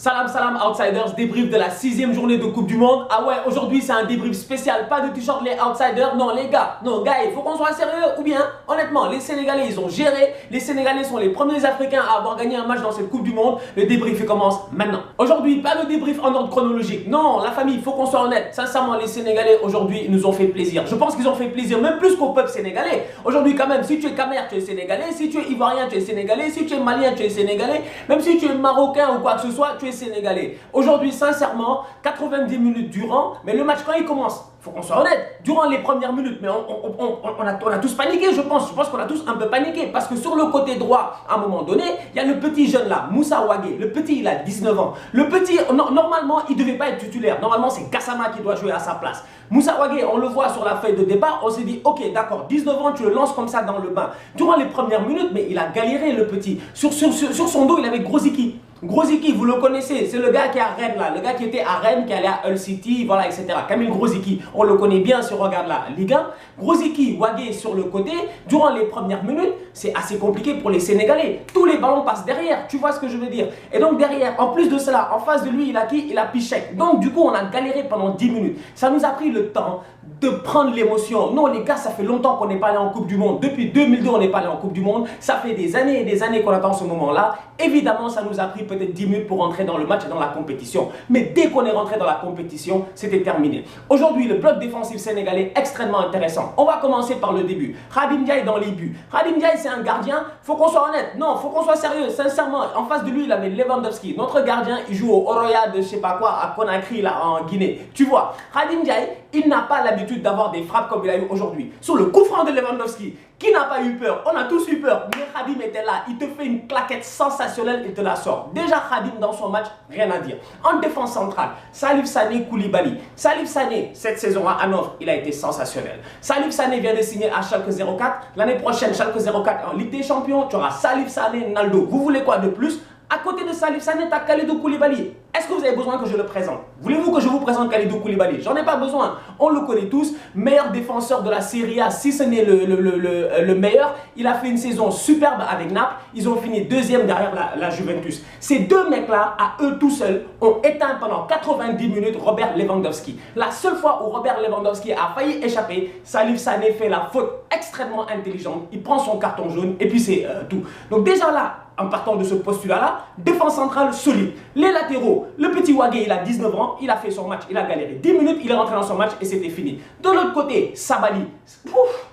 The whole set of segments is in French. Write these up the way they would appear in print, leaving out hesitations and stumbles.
Salam salam outsiders, débrief de la 6e journée de Coupe du Monde. Ah ouais, aujourd'hui c'est un débrief spécial, pas de t-shirt les outsiders. Non les gars, il faut qu'on soit sérieux. Ou bien, honnêtement, les Sénégalais ils ont géré. Les Sénégalais sont les premiers Africains à avoir gagné un match dans cette Coupe du Monde. Le débrief il commence maintenant. Aujourd'hui, pas de débrief en ordre chronologique. Non, la famille, il faut qu'on soit honnête. Sincèrement, les Sénégalais aujourd'hui ils nous ont fait plaisir. Je pense qu'ils ont fait plaisir même plus qu'au peuple sénégalais. Aujourd'hui quand même, si tu es Camer, tu es Sénégalais. Si tu es Ivoirien, tu es Sénégalais. Si tu es Malien, tu es Sénégalais. Même si tu es Marocain ou quoi que ce soit, tu es Sénégalais. Aujourd'hui, sincèrement, 90 minutes durant, mais le match quand il commence, il faut qu'on soit honnête, durant les premières minutes, mais on a tous paniqué, je pense qu'on a tous un peu paniqué, parce que sur le côté droit, à un moment donné, il y a le petit jeune là, Moussa Wagué, le petit il a 19 ans, le petit, normalement il ne devait pas être titulaire, normalement c'est Gassama qui doit jouer à sa place. Moussa Wagué, on le voit sur la feuille de départ, on s'est dit, ok d'accord, 19 ans, tu le lances comme ça dans le bain. Durant les premières minutes, mais il a galéré le petit, sur son dos il avait Grosicki. Grosicki, vous le connaissez, c'est le gars qui est à Rennes là, le gars qui était à Rennes, qui allait à Hull City, voilà, etc. Camille Grosicki, on le connaît bien si on regarde la Ligue 1. Grosicki, Wagué sur le côté, durant les premières minutes, c'est assez compliqué pour les Sénégalais. Tous les ballons passent derrière, tu vois ce que je veux dire. Et donc derrière, en plus de cela, en face de lui, il a qui? Il a Piszczek. Donc du coup, on a galéré pendant 10 minutes. Ça nous a pris le temps de prendre l'émotion. Non les gars, ça fait longtemps qu'on n'est pas allé en Coupe du Monde. Depuis 2002, on n'est pas allé en Coupe du Monde. Ça fait des années et des années qu'on attend ce moment-là. Évidemment, ça nous a pris peut-être 10 minutes pour rentrer dans le match et dans la compétition. Mais dès qu'on est rentré dans la compétition, c'était terminé. Aujourd'hui, le bloc défensif sénégalais est extrêmement intéressant. On va commencer par le début. Khadim Ndiaye dans les buts. Khadim Ndiaye, c'est un gardien. Faut qu'on soit honnête. Non, faut qu'on soit sérieux. Sincèrement, en face de lui, il avait Lewandowski. Notre gardien, il joue au Oroya de je sais pas quoi à Conakry, là, en Guinée. Tu vois, Khadim Ndiaye, il n'a pas l'habitude d'avoir des frappes comme il a eu aujourd'hui. Sur le coup franc de Lewandowski, qui n'a pas eu peur? On a tous eu peur. Mais Khadim était là. Il te fait une claquette sensationnelle, il te la sort. Déjà, Khadim, dans son match, rien à dire. En défense centrale, Salif Sané Koulibaly. Salif Sané, cette saison à Hanovre, il a été sensationnel. Salif Sané vient de signer à Schalke 04. L'année prochaine, Schalke 04 en Ligue des Champions. Tu auras Salif Sané, Naldo. Vous voulez quoi de plus? À côté de Salif Sané, tu as Kalidou Koulibaly. Est-ce que vous avez besoin que je le présente? Voulez-vous que je vous présente Kalidou Koulibaly? J'en ai pas besoin. On le connaît tous. Meilleur défenseur de la Serie A, si ce n'est le meilleur. Il a fait une saison superbe avec Naples. Ils ont fini deuxième derrière la Juventus. Ces deux mecs-là, à eux tout seuls, ont éteint pendant 90 minutes Robert Lewandowski. La seule fois où Robert Lewandowski a failli échapper, Salif Sané fait la faute extrêmement intelligente. Il prend son carton jaune et puis c'est tout. Donc déjà là, en partant de ce postulat-là, défense centrale solide. Les latéraux, le petit Wagué, il a 19 ans, il a fait son match, il a galéré. 10 minutes, il est rentré dans son match et c'était fini. De l'autre côté, Sabaly. Pouf.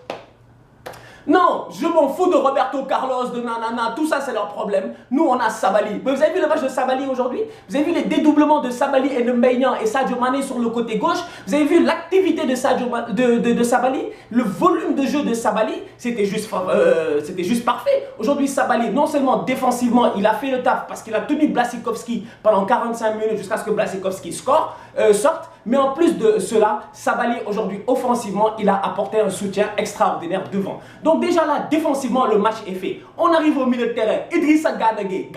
Non, je m'en fous de Roberto Carlos, de nanana, tout ça c'est leur problème. Nous on a Sabaly. Mais vous avez vu le match de Sabaly aujourd'hui? Vous avez vu les dédoublements de Sabaly et de Maignan et Sadio Mané sur le côté gauche? Vous avez vu l'activité de Sabaly? Le volume de jeu de Sabaly, c'était juste parfait. Aujourd'hui Sabaly, non seulement défensivement, il a fait le taf parce qu'il a tenu Blassikowski pendant 45 minutes jusqu'à ce que Blassikowski sorte. Mais en plus de cela, Sabaly aujourd'hui offensivement, il a apporté un soutien extraordinaire devant. Donc déjà là, défensivement, le match est fait. On arrive au milieu de terrain. Idrissa Gana Gueye,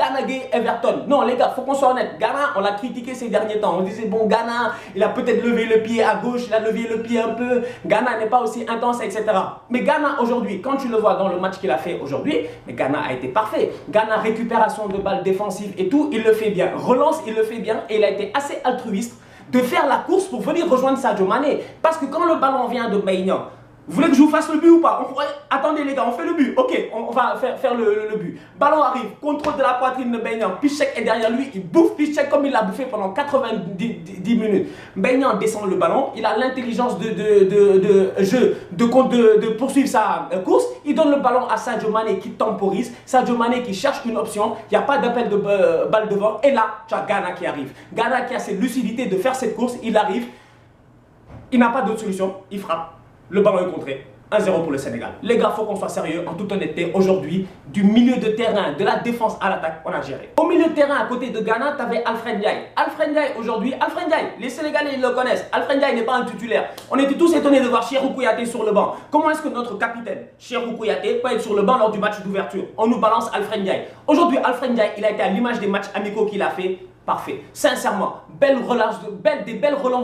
Everton. Non les gars, faut qu'on soit honnête. Gana, on l'a critiqué ces derniers temps. On disait bon, Gana, il a peut-être levé le pied à gauche, il a levé le pied un peu. Gana n'est pas aussi intense, etc. Mais Gana aujourd'hui, quand tu le vois dans le match qu'il a fait aujourd'hui, mais Gana a été parfait. Gana, récupération de balles défensives et tout, il le fait bien. Relance, il le fait bien et il a été assez altruiste de faire la course pour venir rejoindre Sadio Mané. Parce que quand le ballon vient de Maignan, vous voulez que je vous fasse le but ou pas? Attendez les gars, on fait le but. Ok, on va faire le but. Ballon arrive, contrôle de la poitrine de Maignan. Piszczek est derrière lui, il bouffe Piszczek comme il l'a bouffé pendant 90 minutes. Maignan descend le ballon, il a l'intelligence de poursuivre sa course. Il donne le ballon à Sadio Mané qui temporise. Sadio Mané qui cherche une option. Il n'y a pas d'appel de balle devant. Et là, tu as Gana qui arrive. Gana qui a cette lucidité de faire cette course. Il arrive. Il n'a pas d'autre solution. Il frappe. Le ballon est contré. 1-0 pour le Sénégal. Les gars, il faut qu'on soit sérieux en toute honnêteté. Aujourd'hui, du milieu de terrain, de la défense à l'attaque, on a géré. Au milieu de terrain, à côté de Gana, tu avais Alfred Ndiaye. Alfred Ndiaye, aujourd'hui, Alfred Ndiaye, les Sénégalais, ils le connaissent. Alfred Ndiaye n'est pas un titulaire. On était tous étonnés de voir Cheikhou Kouyaté sur le banc. Comment est-ce que notre capitaine, Cheikhou Kouyaté, peut être sur le banc lors du match d'ouverture? On nous balance Alfred Ndiaye. Aujourd'hui, Alfred Ndiaye, il a été à l'image des matchs amicaux qu'il a fait. Parfait. Sincèrement, des belles relances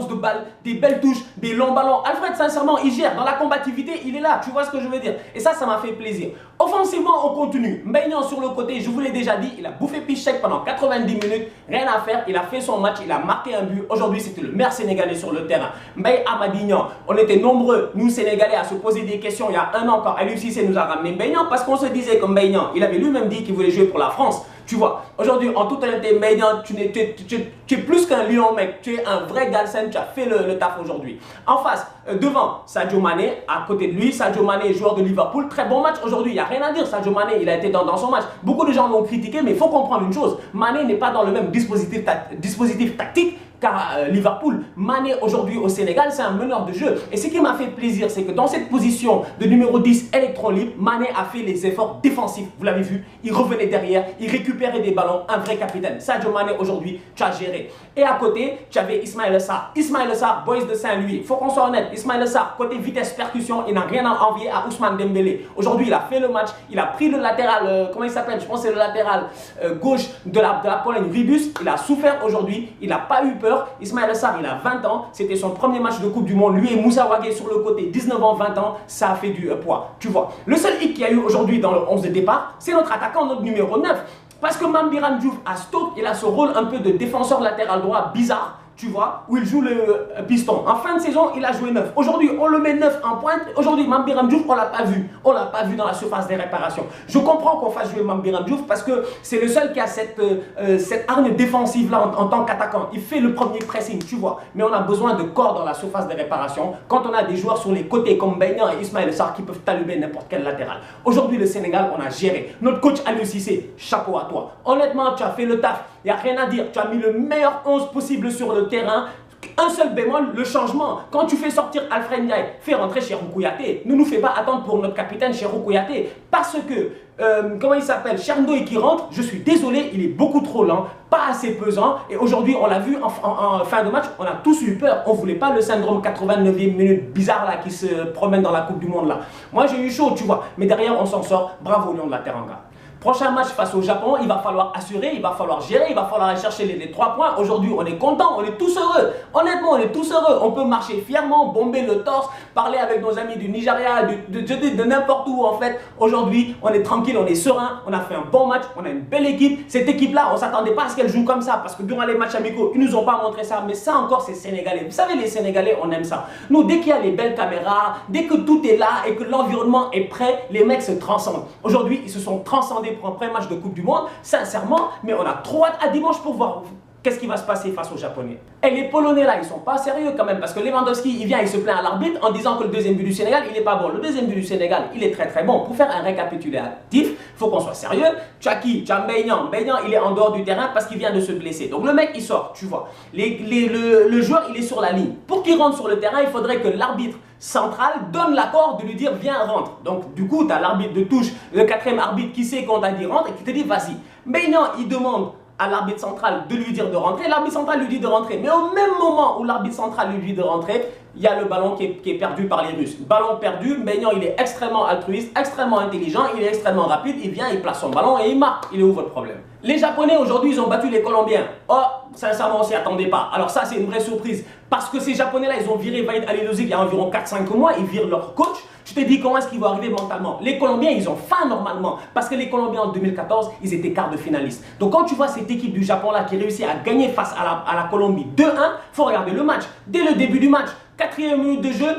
de balles, des belles touches, des longs ballons. Alfred, sincèrement, il gère. Dans la combativité, il est là. Tu vois ce que je veux dire? Et ça m'a fait plaisir. Offensivement, on continue. Mbaye Niang sur le côté, je vous l'ai déjà dit, il a bouffé Piszczek pendant 90 minutes. Rien à faire. Il a fait son match. Il a marqué un but. Aujourd'hui, c'était le meilleur Sénégalais sur le terrain. Mbaye Hamady Niang. On était nombreux, nous Sénégalais, à se poser des questions il y a un an quand Aliou Cissé nous a ramené Mbaye Niang parce qu'on se disait que Mbaye Niang, il avait lui-même dit qu'il voulait jouer pour la France. Tu vois, aujourd'hui, en toute honnêteté, Mbaye Niang, tu es plus qu'un lion, mec. Tu es un vrai Galsen, tu as fait le taf aujourd'hui. En face, devant, Sadio Mané, à côté de lui, Sadio Mané, joueur de Liverpool, très bon match aujourd'hui, il n'y a rien à dire. Sadio Mané, il a été dans son match. Beaucoup de gens l'ont critiqué, mais il faut comprendre une chose. Mané n'est pas dans le même dispositif tactique qu'à Liverpool. Mané aujourd'hui au Sénégal, c'est un meneur de jeu. Et ce qui m'a fait plaisir, c'est que dans cette position de numéro 10 électron libre, Mané a fait les efforts défensifs. Vous l'avez vu, il revenait derrière, il récupérait des ballons, un vrai capitaine. Sadio Mané aujourd'hui, tu as géré. Et à côté, tu avais Ismaïla Sarr. Ismaïla Sarr, Boys de Saint-Louis. Il faut qu'on soit honnête, Ismaïla Sarr, côté vitesse percussion, il n'a rien à envier à Ousmane Dembélé. Aujourd'hui, il a fait le match, il a pris le latéral, comment il s'appelle? Je pense que c'est le latéral gauche de la Pologne, Ribus. Il a souffert aujourd'hui, il n'a pas eu peur. Ismaïla Sarr, il a 20 ans, c'était son premier match de Coupe du Monde. Lui et Moussa Wagué sur le côté, 19 ans, 20 ans, ça a fait du poids. Tu vois, le seul hic qu'il y a eu aujourd'hui dans le 11 de départ, c'est notre attaquant, notre numéro 9. Parce que Mame Biram Diouf à Stoke, il a ce rôle un peu de défenseur latéral droit bizarre. Tu vois, où il joue le piston. En fin de saison, il a joué 9. Aujourd'hui, on le met 9 en pointe. Aujourd'hui, Mame Biram Diouf, on ne l'a pas vu. On ne l'a pas vu dans la surface des réparations. Je comprends qu'on fasse jouer Mame Biram Diouf parce que c'est le seul qui a cette hargne défensive-là en tant qu'attaquant. Il fait le premier pressing, tu vois. Mais on a besoin de corps dans la surface des réparations quand on a des joueurs sur les côtés comme Mbaye Niang et Ismaïla Sarr qui peuvent taluber n'importe quel latéral. Aujourd'hui, le Sénégal, on a géré. Notre coach Aliou Cissé, chapeau à toi. Honnêtement, tu as fait le taf. Il n'y a rien à dire. Tu as mis le meilleur 11 possible sur le terrain. Un seul bémol, le changement. Quand tu fais sortir Alfred Ndiaye, fais rentrer Cheikhou Kouyaté. Ne nous fais pas attendre pour notre capitaine Cheikhou Kouyaté. Parce que, comment il s'appelle, Cheikh Ndoye qui rentre, je suis désolé, il est beaucoup trop lent, pas assez pesant. Et aujourd'hui, on l'a vu en fin de match, on a tous eu peur. On ne voulait pas le syndrome 89e minute bizarre là qui se promène dans la Coupe du Monde là. Moi, j'ai eu chaud, tu vois. Mais derrière, on s'en sort. Bravo, Lion de la Teranga. Prochain match face au Japon, il va falloir assurer, il va falloir gérer, il va falloir aller chercher les 3 points. Aujourd'hui, on est content, on est tous heureux. Honnêtement, on est tous heureux. On peut marcher fièrement, bomber le torse, parler avec nos amis du Nigeria, de n'importe où en fait. Aujourd'hui, on est tranquille, on est serein, on a fait un bon match, on a une belle équipe. Cette équipe-là, on ne s'attendait pas à ce qu'elle joue comme ça parce que durant les matchs amicaux, ils ne nous ont pas montré ça. Mais ça encore, c'est sénégalais. Vous savez, les Sénégalais, on aime ça. Nous, dès qu'il y a les belles caméras, dès que tout est là et que l'environnement est prêt, les mecs se transcendent. Aujourd'hui, ils se sont transcendés pour un premier match de Coupe du Monde, sincèrement, mais on a trop hâte à dimanche pour voir qu'est-ce qui va se passer face aux Japonais. Et les Polonais là, ils sont pas sérieux quand même, parce que Lewandowski, il vient, il se plaint à l'arbitre en disant que le deuxième but du Sénégal, il n'est pas bon. Le deuxième but du Sénégal, il est très très bon. Pour faire un récapitulatif, il faut qu'on soit sérieux. Tu as qui? Tu as Mbaye Niang. Mbaye Niang, il est en dehors du terrain parce qu'il vient de se blesser. Donc le mec, il sort, tu vois. Le joueur, il est sur la ligne. Pour qu'il rentre sur le terrain, il faudrait que l'arbitre central donne l'accord de lui dire viens rentre. Donc du coup tu as l'arbitre de touche, le quatrième arbitre qui sait qu'on t'a dit rentre et qui te dit vas-y. Mais non, il demande à l'arbitre central de lui dire de rentrer, l'arbitre central lui dit de rentrer. Mais au même moment où l'arbitre central lui dit de rentrer, il y a le ballon qui est perdu par les Russes. Ballon perdu, Maignan il est extrêmement altruiste, extrêmement intelligent, il est extrêmement rapide, il vient, il place son ballon et il marque. Il est où votre problème? Les Japonais aujourd'hui, ils ont battu les Colombiens. Oh, sincèrement, on s'y attendait pas. Alors ça, c'est une vraie surprise. Parce que ces Japonais-là, ils ont viré Walid Halilhodžić il y a environ 4-5 mois, ils virent leur coach. Tu te dis comment est-ce qu'ils vont arriver mentalement? Les Colombiens, ils ont faim normalement. Parce que les Colombiens en 2014, ils étaient quart de finalistes. Donc quand tu vois cette équipe du Japon là qui réussit à gagner face à la Colombie 2-1, il faut regarder le match. Dès le début du match, 4e minute de jeu,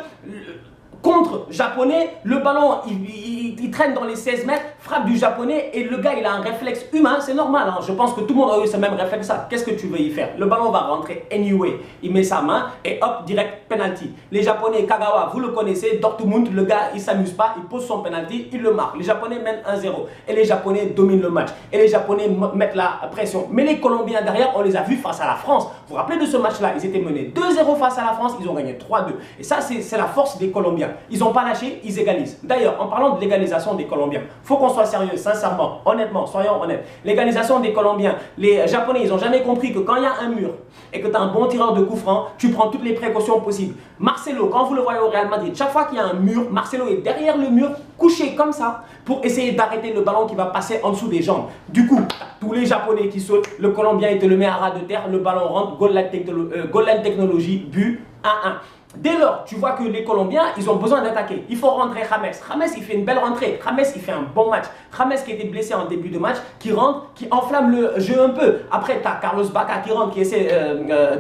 contre Japonais, le ballon il traîne dans les 16 mètres, frappe du Japonais et le gars il a un réflexe humain, c'est normal, hein. Je pense que tout le monde a eu ce même réflexe là. Qu'est-ce que tu veux y faire? Le ballon va rentrer anyway, il met sa main et hop, direct penalty. Les Japonais, Kagawa, vous le connaissez, Dortmund, le gars il s'amuse pas, il pose son penalty, il le marque. Les Japonais mènent 1-0 et les Japonais dominent le match et les Japonais mettent la pression. Mais les Colombiens derrière, on les a vus face à la France. Vous vous rappelez de ce match là? Ils étaient menés 2-0 face à la France, ils ont gagné 3-2 et ça c'est la force des Colombiens. Ils n'ont pas lâché, ils égalisent. D'ailleurs, en parlant de l'égalisation, l'organisation des Colombiens. Faut qu'on soit sérieux, sincèrement, honnêtement, soyons honnêtes. L'organisation des Colombiens, les Japonais, ils n'ont jamais compris que quand il y a un mur et que tu as un bon tireur de coup franc, tu prends toutes les précautions possibles. Marcelo, quand vous le voyez au Real Madrid, chaque fois qu'il y a un mur, Marcelo est derrière le mur, couché comme ça, pour essayer d'arrêter le ballon qui va passer en dessous des jambes. Du coup, tous les Japonais qui sautent, le Colombien il te le met à ras de terre, le ballon rentre, goal line technologie, but 1-1. Dès lors, tu vois que les Colombiens, ils ont besoin d'attaquer. Il faut rentrer James. James, il fait une belle rentrée. James, il fait un bon match. James qui était blessé en début de match, qui rentre, qui enflamme le jeu un peu. Après, tu as Carlos Bacca qui rentre, qui essaie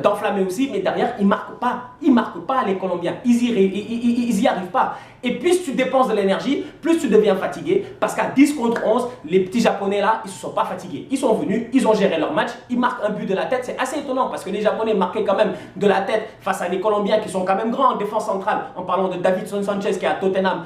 d'enflammer aussi, mais derrière, il ne marque pas. Ils ne marquent pas, les Colombiens. Ils y arrivent pas. Et plus tu dépenses de l'énergie, plus tu deviens fatigué. Parce qu'à 10 contre 11, les petits Japonais là, ils ne se sont pas fatigués. Ils sont venus, ils ont géré leur match, ils marquent un but de la tête. C'est assez étonnant parce que les Japonais marquaient quand même de la tête face à les Colombiens qui sont quand même grands en défense centrale. En parlant de Davinson Sanchez qui est à Tottenham,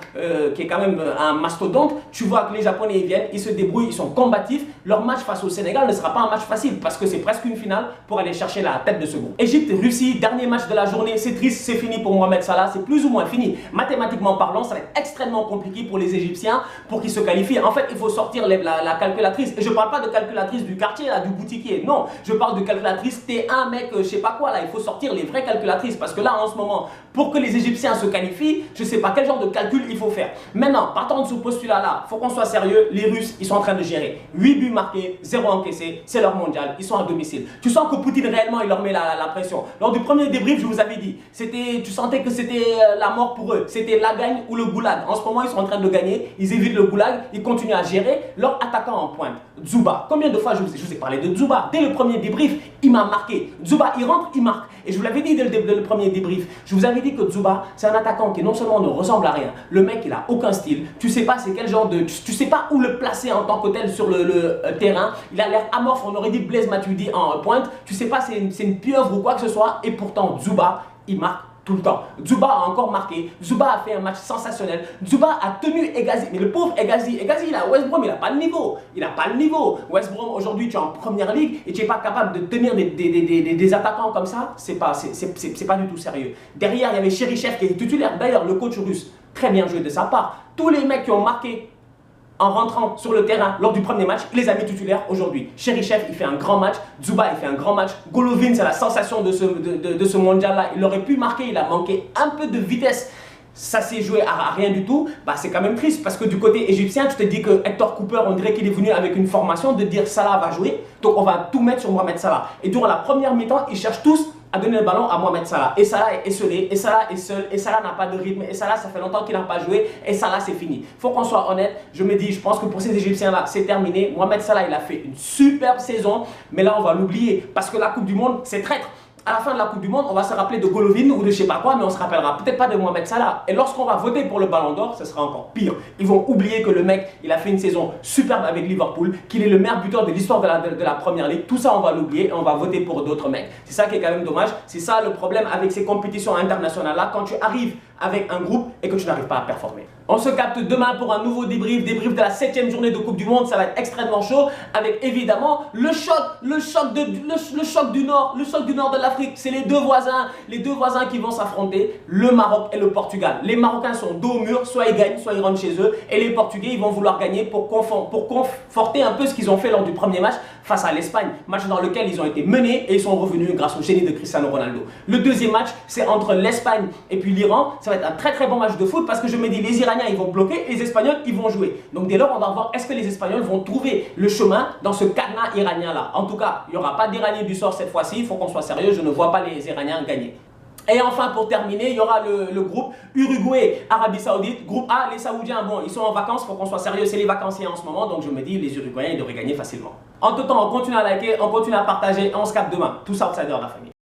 qui est quand même un mastodonte. Tu vois que les Japonais ils viennent, ils se débrouillent, ils sont combatifs. Leur match face au Sénégal ne sera pas un match facile parce que c'est presque une finale pour aller chercher la tête de ce groupe. Égypte-Russie, dernier match de la journée. C'est triste, c'est fini pour Mohamed Salah. C'est plus ou moins fini. Mathématiquement parlant, ça va être extrêmement compliqué pour les Égyptiens pour qu'ils se qualifient. En fait, il faut sortir la calculatrice. Et je ne parle pas de calculatrice du quartier, là, du boutiquier. Non, je parle de calculatrice T1, mec, je sais pas quoi, là. Il faut sortir les vraies calculatrices. Parce que là, en ce moment, pour que les Égyptiens se qualifient, je ne sais pas quel genre de calcul il faut faire. Maintenant, partant de ce postulat-là, il faut qu'on soit sérieux. Les Russes, ils sont en train de gérer. 8 buts marqués, 0 encaissés. C'est leur mondial. Ils sont à domicile. Tu sens que Poutine, réellement, il leur met la pression. Lors du premier débrief, je vous avais dit, tu sentais que c'était la mort pour eux. C'était la gagne ou le goulag. En ce moment, ils sont en train de gagner, ils évitent le goulag, ils continuent à gérer leur attaquant en pointe. Dzuba, combien de fois je vous ai parlé de Dzuba? Dès le premier débrief, il m'a marqué. Dzuba, il rentre, il marque. Et je vous l'avais dit dès le premier débrief, je vous avais dit que Dzuba, c'est un attaquant qui non seulement ne ressemble à rien, le mec, il a aucun style, tu sais pas c'est quel genre de... Tu sais pas où le placer en tant que tel sur le terrain, il a l'air amorphe, on aurait dit Blaise Matuidi en pointe, tu sais pas c'est une pieuvre ou quoi que ce soit, et pourtant Dzuba, il marque tout le temps. Dzuba a encore marqué. Dzuba a fait un match sensationnel. Dzuba a tenu Hegazy. Mais le pauvre Hegazy, il a West Brom, il n'a pas le niveau. Il n'a pas le niveau. West Brom, aujourd'hui, tu es en première ligue et tu n'es pas capable de tenir des attaquants comme ça. C'est pas du tout sérieux. Derrière, il y avait Cherichev qui est titulaire. D'ailleurs, le coach russe, très bien joué de sa part. Tous les mecs qui ont marqué en rentrant sur le terrain lors du premier match, il les a mis titulaires aujourd'hui. Cherichev, il fait un grand match. Dzuba, il fait un grand match. Golovin, c'est la sensation de ce mondial-là. Il aurait pu marquer, il a manqué un peu de vitesse. Ça s'est joué à rien du tout. Bah, c'est quand même triste parce que du côté égyptien, tu te dis que Hector Cooper, on dirait qu'il est venu avec une formation de dire Salah va jouer. Donc on va tout mettre sur Mohamed Salah. Et durant la première mi-temps, ils cherchent tous à donner le ballon à Mohamed Salah. Et Salah est esselé, et Salah est seul, et Salah n'a pas de rythme, et Salah, ça fait longtemps qu'il n'a pas joué, et Salah, c'est fini. Faut qu'on soit honnête, je me dis, je pense que pour ces Égyptiens-là, c'est terminé. Mohamed Salah, il a fait une superbe saison, mais là, on va l'oublier, parce que la Coupe du Monde, c'est traître. À la fin de la Coupe du Monde, on va se rappeler de Golovin ou de je sais pas quoi, mais on se rappellera peut-être pas de Mohamed Salah. Et lorsqu'on va voter pour le Ballon d'Or, ce sera encore pire. Ils vont oublier que le mec, il a fait une saison superbe avec Liverpool, qu'il est le meilleur buteur de l'histoire de la Première Ligue. Tout ça, on va l'oublier et on va voter pour d'autres mecs. C'est ça qui est quand même dommage. C'est ça le problème avec ces compétitions internationales-là, quand tu arrives avec un groupe et que tu n'arrives pas à performer. On se capte demain pour un nouveau débrief de la 7e journée de Coupe du Monde. Ça va être extrêmement chaud avec évidemment le choc du Nord de l'Afrique. C'est les deux voisins qui vont s'affronter, le Maroc et le Portugal. Les Marocains sont dos au mur, soit ils gagnent, soit ils rentrent chez eux. Et les Portugais, ils vont vouloir gagner pour conforter un peu ce qu'ils ont fait lors du premier match face à l'Espagne. Match dans lequel ils ont été menés et ils sont revenus grâce au génie de Cristiano Ronaldo. Le deuxième match, c'est entre l'Espagne et puis l'Iran. Ça va être un très très bon match de foot parce que je me dis les Iraniens ils vont bloquer, les Espagnols ils vont jouer. Donc dès lors on va voir est-ce que les Espagnols vont trouver le chemin dans ce cadenas iranien là. En tout cas, il n'y aura pas d'Iranien du sort cette fois-ci, il faut qu'on soit sérieux, je ne vois pas les Iraniens gagner. Et enfin, pour terminer, il y aura le groupe Uruguay, Arabie Saoudite. Groupe A, les Saoudiens, bon, ils sont en vacances, il faut qu'on soit sérieux, c'est les vacanciers en ce moment. Donc je me dis, les Uruguayens, ils devraient gagner facilement. En tout temps, on continue à liker, on continue à partager et on se capte demain. Tous outsiders, la famille.